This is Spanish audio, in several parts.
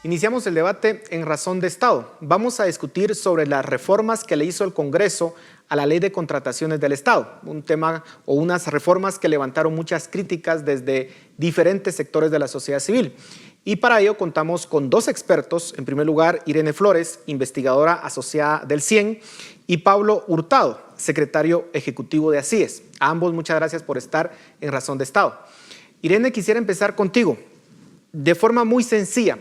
Iniciamos el debate en Razón de Estado. Vamos a discutir sobre las reformas que le hizo el Congreso a la Ley de Contrataciones del Estado, un tema o unas reformas que levantaron muchas críticas desde diferentes sectores de la sociedad civil. Y para ello contamos con dos expertos. En primer lugar, Irene Flores, investigadora asociada del CIEN, y Pablo Hurtado, secretario ejecutivo de ACIES. A ambos muchas gracias por estar en Razón de Estado. Irene, quisiera empezar contigo. De forma muy sencilla,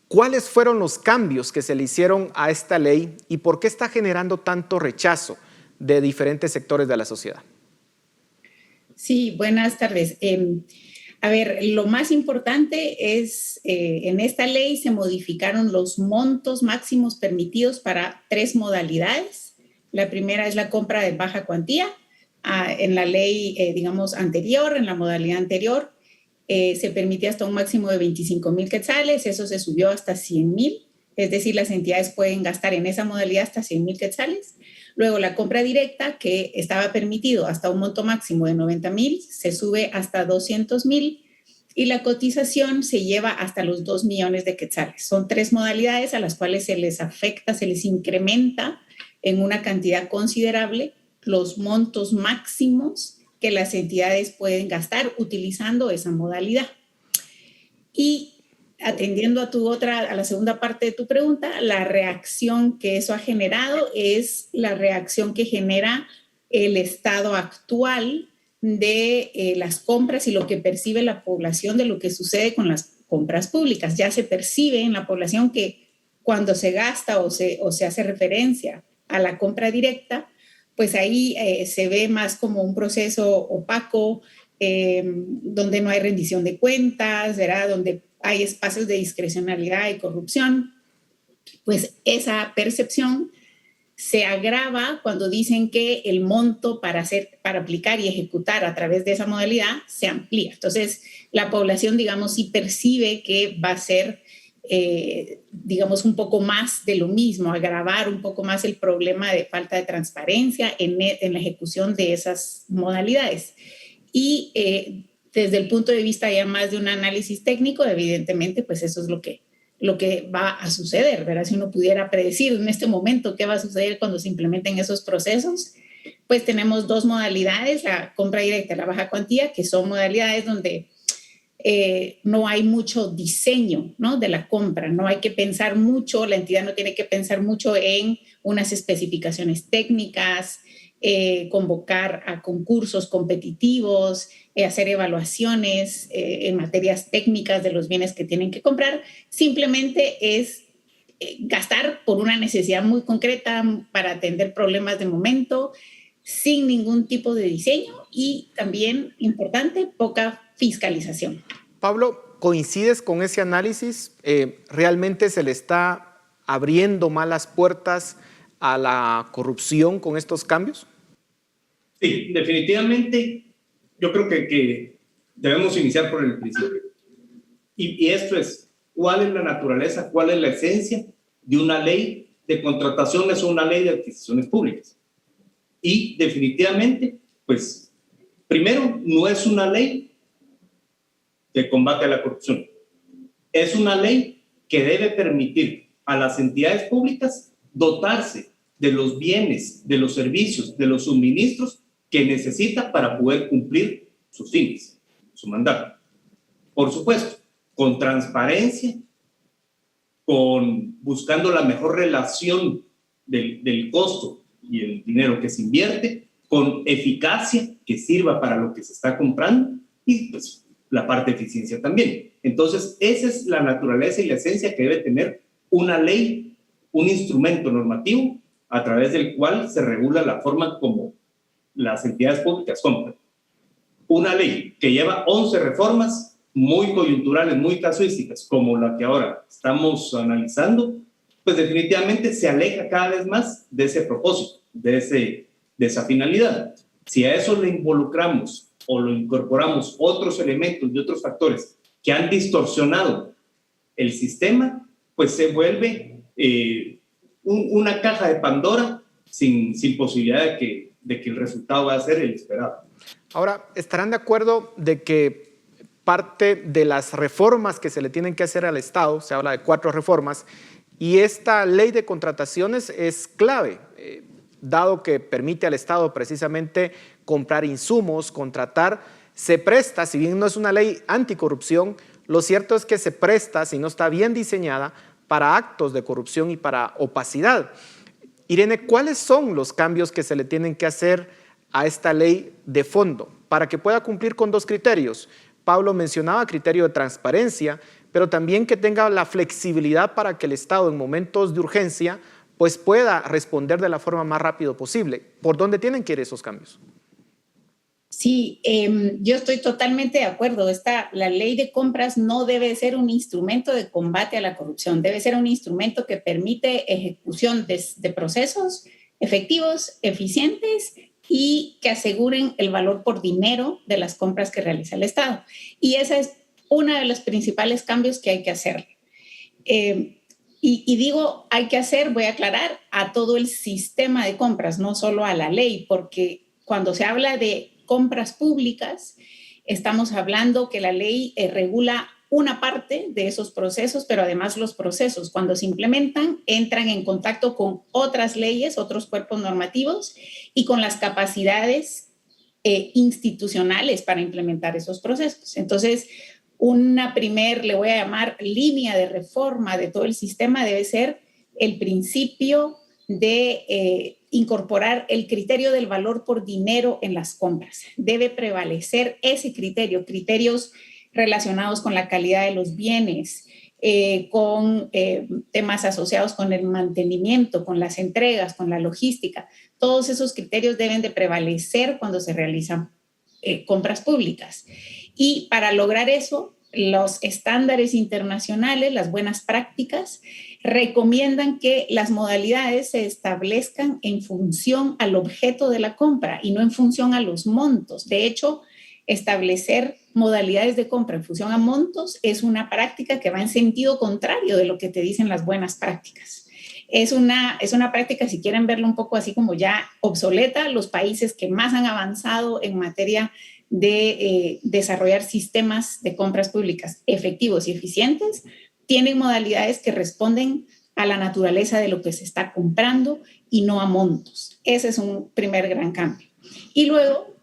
¿cuáles fueron los cambios que se le hicieron a esta ley y por qué está generando tanto rechazo de diferentes sectores de la sociedad? Sí, buenas tardes. A ver, lo más importante es, en esta ley se modificaron los montos máximos permitidos para 3 modalidades. La primera es la compra de baja cuantía. En la ley, digamos, anterior, en la modalidad anterior, se permitía hasta un máximo de 25,000 quetzales, eso se subió hasta 100,000, es decir, las entidades pueden gastar en esa modalidad hasta 100,000 quetzales. Luego la compra directa, que estaba permitido hasta un monto máximo de 90,000, se sube hasta 200,000 y la cotización se lleva hasta los 2 millones de quetzales. Son 3 modalidades a las cuales se les afecta, se les incrementa en una cantidad considerable los montos máximos que las entidades pueden gastar utilizando esa modalidad. Y atendiendo a la segunda parte de tu pregunta, la reacción que eso ha generado es la reacción que genera el estado actual de las compras y lo que percibe la población de lo que sucede con las compras públicas. Ya se percibe en la población que cuando se gasta o se hace referencia a la compra directa, pues ahí se ve más como un proceso opaco, donde no hay rendición de cuentas, ¿verdad? Donde hay espacios de discrecionalidad y corrupción. Pues esa percepción se agrava cuando dicen que el monto para aplicar y ejecutar a través de esa modalidad se amplía. Entonces, la población, digamos, sí percibe que va a ser digamos, un poco más de lo mismo, agravar un poco más el problema de falta de transparencia en la ejecución de esas modalidades. Y desde el punto de vista ya más de un análisis técnico, evidentemente, pues eso es lo que va a suceder, ¿verdad? Si uno pudiera predecir en este momento qué va a suceder cuando se implementen esos procesos, pues tenemos 2 modalidades, la compra directa y la baja cuantía, que son modalidades donde no hay mucho diseño, ¿no?, de la compra, no hay que pensar mucho, la entidad no tiene que pensar mucho en unas especificaciones técnicas, convocar a concursos competitivos, hacer evaluaciones en materias técnicas de los bienes que tienen que comprar. Simplemente es gastar por una necesidad muy concreta para atender problemas de momento, sin ningún tipo de diseño y también, importante, poca fiscalización. Pablo, ¿coincides con ese análisis? ¿Realmente se le está abriendo más las puertas a la corrupción con estos cambios? Sí, definitivamente yo creo que debemos iniciar por el principio. Y esto es, ¿cuál es la naturaleza, cuál es la esencia de una ley de contrataciones o una ley de adquisiciones públicas? Y definitivamente, pues, primero, no es una ley de combate a la corrupción. Es una ley que debe permitir a las entidades públicas dotarse de los bienes, de los servicios, de los suministros que necesita para poder cumplir sus fines, su mandato. Por supuesto, con transparencia, buscando la mejor relación del costo y el dinero que se invierte, con eficacia que sirva para lo que se está comprando y pues la parte de eficiencia también. Entonces, esa es la naturaleza y la esencia que debe tener una ley, un instrumento normativo a través del cual se regula la forma como las entidades públicas compran. Una ley que lleva 11 reformas muy coyunturales, muy casuísticas, como la que ahora estamos analizando, pues definitivamente se aleja cada vez más de ese propósito, de esa finalidad. Si a eso le involucramos o lo incorporamos otros elementos y otros factores que han distorsionado el sistema, pues se vuelve una caja de Pandora sin posibilidad de que el resultado va a ser el esperado. Ahora, ¿estarán de acuerdo de que parte de las reformas que se le tienen que hacer al Estado. Se habla de 4 reformas y esta ley de contrataciones es clave, dado que permite al Estado precisamente comprar insumos, contratar, se presta, si bien no es una ley anticorrupción, lo cierto es que se presta, si no está bien diseñada, para actos de corrupción y para opacidad. Irene, ¿cuáles son los cambios que se le tienen que hacer a esta ley de fondo para que pueda cumplir con 2 criterios? Pablo mencionaba criterio de transparencia, pero también que tenga la flexibilidad para que el Estado en momentos de urgencia pues pueda responder de la forma más rápido posible. ¿Por dónde tienen que ir esos cambios? Sí, yo estoy totalmente de acuerdo. La ley de compras no debe ser un instrumento de combate a la corrupción, debe ser un instrumento que permite ejecución de procesos efectivos, eficientes y que aseguren el valor por dinero de las compras que realiza el Estado. Y ese es uno de los principales cambios que hay que hacer. Y digo hay que hacer, voy a aclarar, a todo el sistema de compras, no solo a la ley, porque cuando se habla de compras públicas, estamos hablando que la ley regula una parte de esos procesos, pero además los procesos, cuando se implementan, entran en contacto con otras leyes, otros cuerpos normativos y con las capacidades institucionales para implementar esos procesos. Entonces, una le voy a llamar línea de reforma de todo el sistema debe ser el principio de incorporar el criterio del valor por dinero en las compras. Debe prevalecer ese criterio, criterios relacionados con la calidad de los bienes, con temas asociados con el mantenimiento, con las entregas, con la logística. Todos esos criterios deben de prevalecer cuando se realizan compras públicas. Y para lograr eso, los estándares internacionales, las buenas prácticas, recomiendan que las modalidades se establezcan en función al objeto de la compra y no en función a los montos. De hecho, establecer modalidades de compra en función a montos es una práctica que va en sentido contrario de lo que te dicen las buenas prácticas. Es una práctica, si quieren verlo un poco así como ya obsoleta, los países que más han avanzado en materia de desarrollar sistemas de compras públicas efectivos y eficientes, tienen modalidades que responden a la naturaleza de lo que se está comprando y no a montos. Ese es un primer gran cambio. Y luego,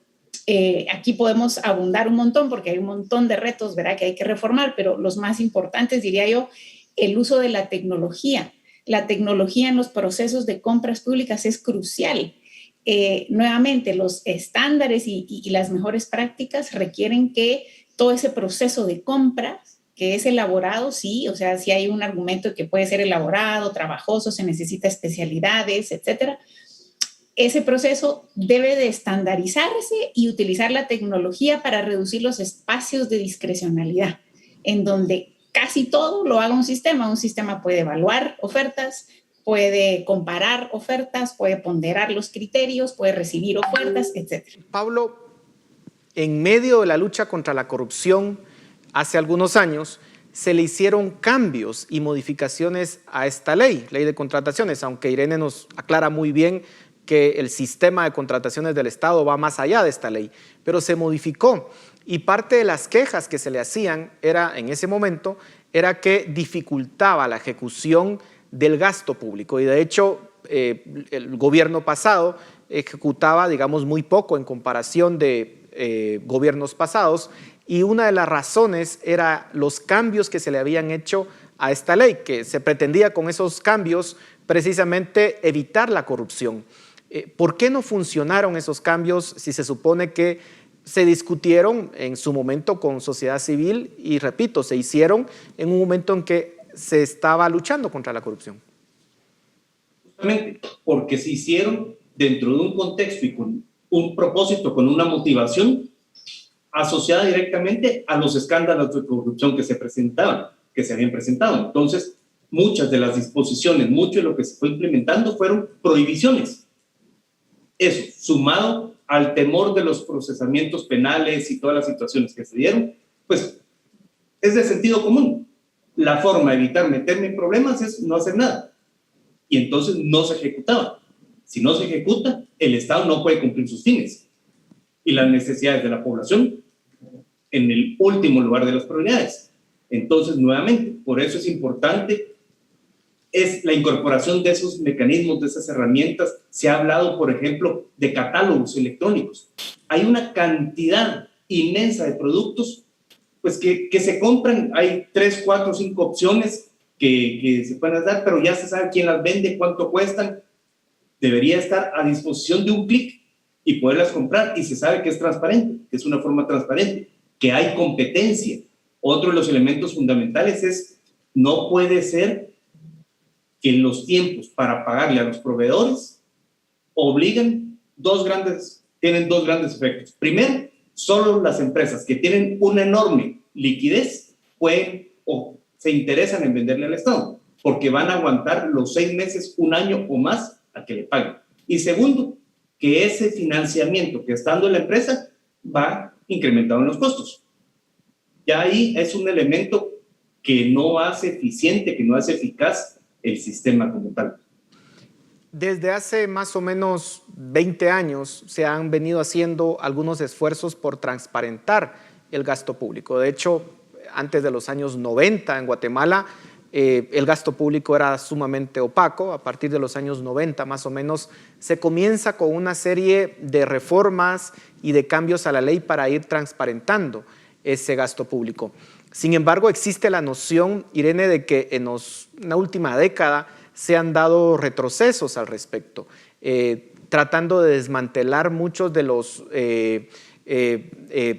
aquí podemos abundar un montón porque hay un montón de retos, ¿verdad?, que hay que reformar, pero los más importantes, diría yo, el uso de la tecnología. La tecnología en los procesos de compras públicas es crucial. Nuevamente, los estándares y las mejores prácticas requieren que todo ese proceso de compras que es elaborado, sí, o sea, si hay un argumento que puede ser elaborado, trabajoso, se necesita especialidades, etcétera. Ese proceso debe de estandarizarse y utilizar la tecnología para reducir los espacios de discrecionalidad, en donde casi todo lo haga un sistema. Un sistema puede evaluar ofertas, puede comparar ofertas, puede ponderar los criterios, puede recibir ofertas, etcétera. Pablo, en medio de la lucha contra la corrupción, hace algunos años se le hicieron cambios y modificaciones a esta ley de contrataciones, aunque Irene nos aclara muy bien que el sistema de contrataciones del Estado va más allá de esta ley, pero se modificó y parte de las quejas que se le hacían en ese momento era que dificultaba la ejecución del gasto público y de hecho el gobierno pasado ejecutaba, digamos, muy poco en comparación de gobiernos pasados. Y una de las razones era los cambios que se le habían hecho a esta ley, que se pretendía con esos cambios precisamente evitar la corrupción. ¿Por qué no funcionaron esos cambios si se supone que se discutieron en su momento con sociedad civil y, repito, se hicieron en un momento en que se estaba luchando contra la corrupción? Justamente porque se hicieron dentro de un contexto y con un propósito, con una motivación asociada directamente a los escándalos de corrupción que se habían presentado. Entonces, muchas de las disposiciones, mucho de lo que se fue implementando fueron prohibiciones. Eso, sumado al temor de los procesamientos penales y todas las situaciones que se dieron, pues es de sentido común. La forma de evitar meterme en problemas es no hacer nada. Y entonces no se ejecutaba. Si no se ejecuta, el Estado no puede cumplir sus fines. Y las necesidades de la población en el último lugar de las prioridades. Entonces, nuevamente, por eso es importante es la incorporación de esos mecanismos, de esas herramientas. Se ha hablado, por ejemplo, de catálogos electrónicos. Hay una cantidad inmensa de productos pues, que se compran. Hay 3, 4, 5 opciones que se pueden dar, pero ya se sabe quién las vende, cuánto cuestan. Debería estar a disposición de un clic y poderlas comprar, y se sabe que es transparente, que es una forma transparente, que hay competencia. Otro de los elementos fundamentales es, no puede ser que en los tiempos para pagarle a los proveedores tienen dos grandes efectos. Primero, solo las empresas que tienen una enorme liquidez pueden o se interesan en venderle al Estado, porque van a aguantar los 6 meses, 1 año o más a que le paguen. Y segundo, que ese financiamiento que está dando la empresa va incrementado en los costos. Ya ahí es un elemento que no hace eficiente, que no hace eficaz el sistema como tal. Desde hace más o menos 20 años se han venido haciendo algunos esfuerzos por transparentar el gasto público. De hecho, antes de los años 90 en Guatemala, el gasto público era sumamente opaco. A partir de los años 90 más o menos se comienza con una serie de reformas y de cambios a la ley para ir transparentando ese gasto público. Sin embargo, existe la noción, Irene, de que en la última década se han dado retrocesos al respecto, tratando de desmantelar muchos de los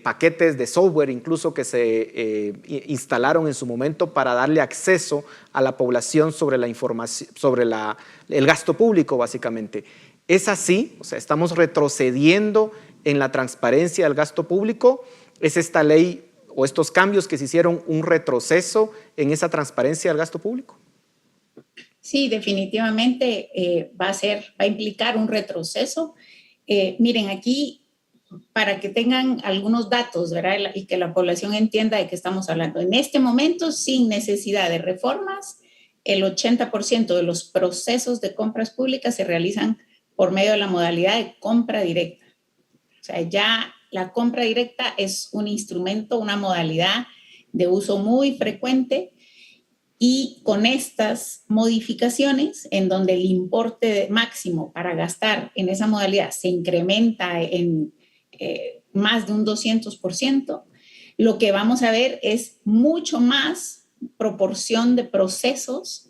paquetes de software incluso que se instalaron en su momento para darle acceso a la población sobre la información, sobre el gasto público básicamente. ¿Es así? O sea, ¿estamos retrocediendo en la transparencia del gasto público? ¿Es esta ley o estos cambios que se hicieron un retroceso en esa transparencia del gasto público? Sí, definitivamente va a implicar un retroceso. Miren, aquí, para que tengan algunos datos, ¿verdad? Y que la población entienda de qué estamos hablando. En este momento, sin necesidad de reformas, el 80% de los procesos de compras públicas se realizan por medio de la modalidad de compra directa. O sea, ya la compra directa es un instrumento, una modalidad de uso muy frecuente, y con estas modificaciones, en donde el importe máximo para gastar en esa modalidad se incrementa en más de un 200%, lo que vamos a ver es mucho más proporción de procesos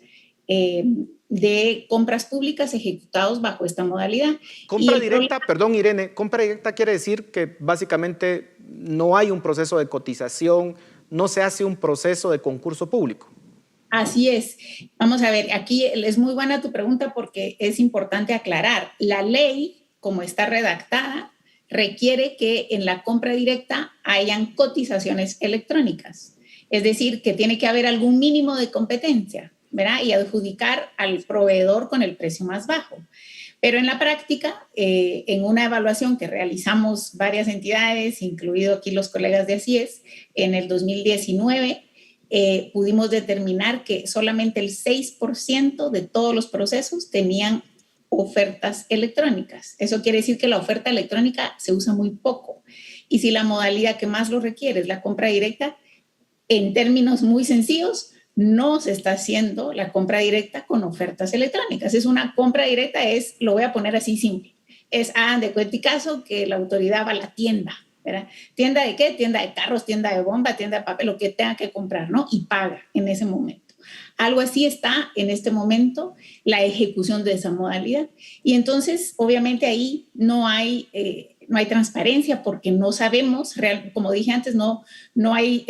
de compras públicas ejecutados bajo esta modalidad. Compra directa, perdón Irene, compra directa quiere decir que básicamente no hay un proceso de cotización, no se hace un proceso de concurso público. Así es. Vamos a ver, aquí es muy buena tu pregunta porque es importante aclarar. La ley, como está redactada, requiere que en la compra directa hayan cotizaciones electrónicas. Es decir, que tiene que haber algún mínimo de competencia, ¿verdad? Y adjudicar al proveedor con el precio más bajo. Pero en la práctica, en una evaluación que realizamos varias entidades, incluido aquí los colegas de ACIES, en el 2019, pudimos determinar que solamente el 6% de todos los procesos tenían ofertas electrónicas. Eso quiere decir que la oferta electrónica se usa muy poco. Y si la modalidad que más lo requiere es la compra directa, en términos muy sencillos, no se está haciendo la compra directa con ofertas electrónicas. Es una compra directa, lo voy a poner así simple. De cuenticazo que la autoridad va a la tienda, ¿verdad? ¿Tienda de qué? Tienda de carros, tienda de bomba, tienda de papel, lo que tenga que comprar, ¿no? Y paga en ese momento. Algo así está en este momento la ejecución de esa modalidad. Y entonces, obviamente, ahí no hay transparencia porque no sabemos, como dije antes, no hay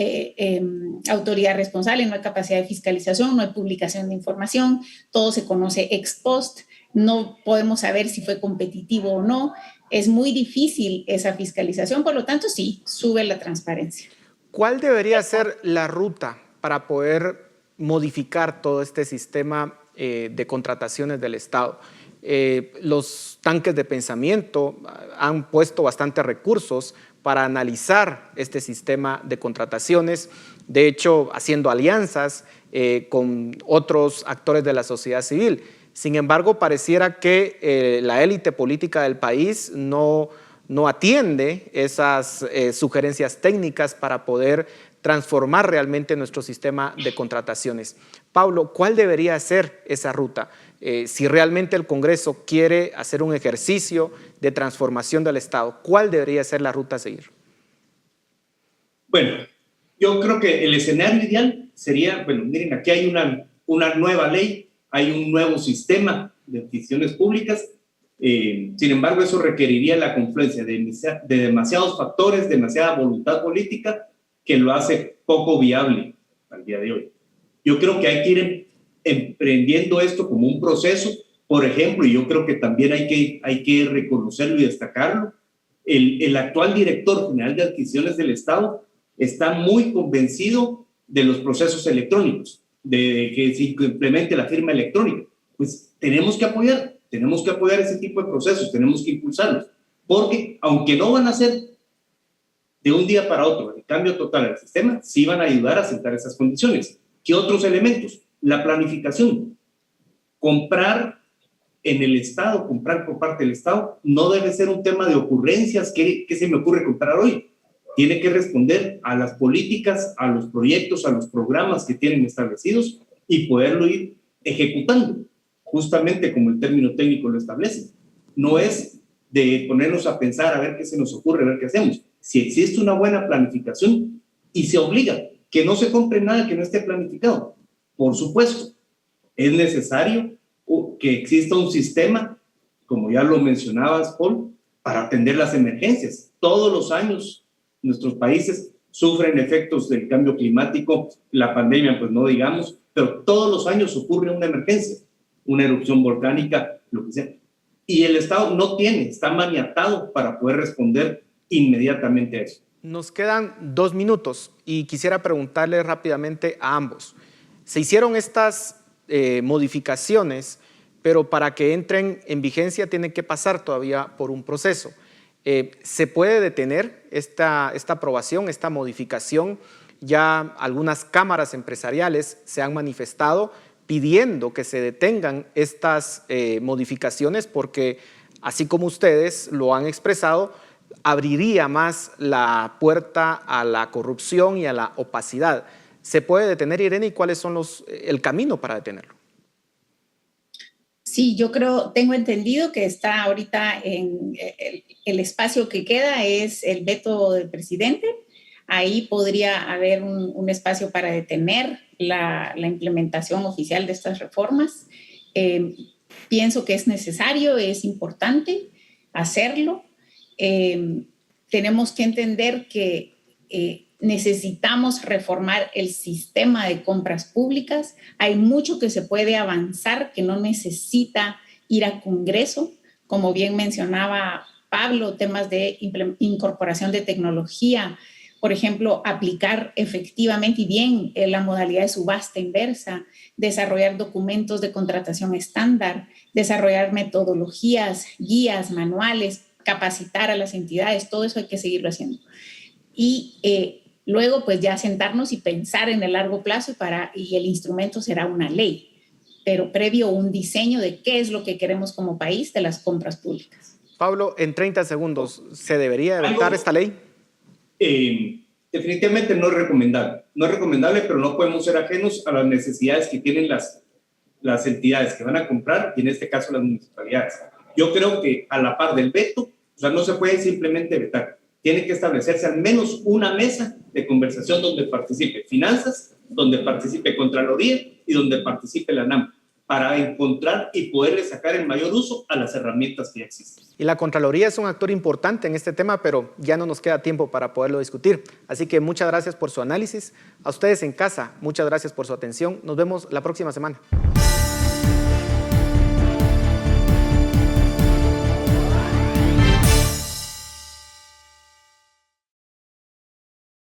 autoridad responsable, no hay capacidad de fiscalización, no hay publicación de información, todo se conoce ex post, no podemos saber si fue competitivo o no. Es muy difícil esa fiscalización, por lo tanto, sí, sube la transparencia. ¿Cuál debería ser la ruta para poder modificar todo este sistema de contrataciones del Estado? Los tanques de pensamiento han puesto bastantes recursos para analizar este sistema de contrataciones, de hecho haciendo alianzas con otros actores de la sociedad civil. Sin embargo, pareciera que la élite política del país no no atiende esas sugerencias técnicas para poder transformar realmente nuestro sistema de contrataciones. Pablo, ¿cuál debería ser esa ruta? Si realmente el Congreso quiere hacer un ejercicio de transformación del Estado, ¿cuál debería ser la ruta a seguir? Bueno, yo creo que el escenario ideal sería, bueno, miren, aquí hay una nueva ley, hay un nuevo sistema de adquisiciones públicas. Sin embargo, eso requeriría la confluencia de demasiados factores, demasiada voluntad política, que lo hace poco viable al día de hoy. Yo creo que hay que ir emprendiendo esto como un proceso. Por ejemplo, y yo creo que también hay que reconocerlo y destacarlo, el actual director general de adquisiciones del Estado está muy convencido de los procesos electrónicos, de que se implemente la firma electrónica. Pues tenemos que apoyar ese tipo de procesos, tenemos que impulsarlos, porque aunque no van a ser de un día para otro el cambio total al sistema, sí van a ayudar a sentar esas condiciones. ¿Qué otros elementos? La planificación. Comprar en el Estado, comprar por parte del Estado, no debe ser un tema de ocurrencias. ¿Qué se me ocurre comprar hoy? Tiene que responder a las políticas, a los proyectos, a los programas que tienen establecidos y poderlo ir ejecutando, justamente como el término técnico lo establece. No es de ponernos a pensar a ver qué se nos ocurre, a ver qué hacemos. Si existe una buena planificación y se obliga que no se compre nada que no esté planificado, por supuesto, es necesario que exista un sistema, como ya lo mencionabas, Paul, para atender las emergencias. Todos los años nuestros países sufren efectos del cambio climático, la pandemia, pues no digamos, pero todos los años ocurre una emergencia, una erupción volcánica, lo que sea. Y el Estado no está maniatado para poder responder inmediatamente a eso. Nos quedan 2 minutos y quisiera preguntarle rápidamente a ambos. Se hicieron estas modificaciones, pero para que entren en vigencia tienen que pasar todavía por un proceso. ¿Se puede detener esta aprobación, esta modificación? Ya algunas cámaras empresariales se han manifestado pidiendo que se detengan estas modificaciones porque, así como ustedes lo han expresado, abriría más la puerta a la corrupción y a la opacidad. ¿Se puede detener, Irene, y cuáles son el camino para detenerlo? Sí, yo tengo entendido que está ahorita en el espacio que queda es el veto del presidente. Ahí podría haber un espacio para detener la implementación oficial de estas reformas. Pienso que es necesario, es importante hacerlo. Tenemos que entender que necesitamos reformar el sistema de compras públicas. Hay mucho que se puede avanzar que no necesita ir a Congreso. Como bien mencionaba Pablo, temas de incorporación de tecnología, por ejemplo, aplicar efectivamente y bien la modalidad de subasta inversa, desarrollar documentos de contratación estándar, desarrollar metodologías, guías, manuales, capacitar a las entidades, todo eso hay que seguirlo haciendo. Y luego pues ya sentarnos y pensar en el largo plazo y el instrumento será una ley, pero previo un diseño de qué es lo que queremos como país de las compras públicas. Pablo, en 30 segundos, ¿se debería vetar esta ley? Definitivamente no es recomendable. No es recomendable, pero no podemos ser ajenos a las necesidades que tienen las entidades que van a comprar, y en este caso las municipalidades. Yo creo que a la par del veto, o sea, no se puede simplemente vetar. Tiene que establecerse al menos una mesa de conversación donde participe Finanzas, donde participe Contraloría y donde participe la NAM, para encontrar y poderle sacar el mayor uso a las herramientas que ya existen. Y la Contraloría es un actor importante en este tema, pero ya no nos queda tiempo para poderlo discutir. Así que muchas gracias por su análisis. A ustedes en casa, muchas gracias por su atención. Nos vemos la próxima semana.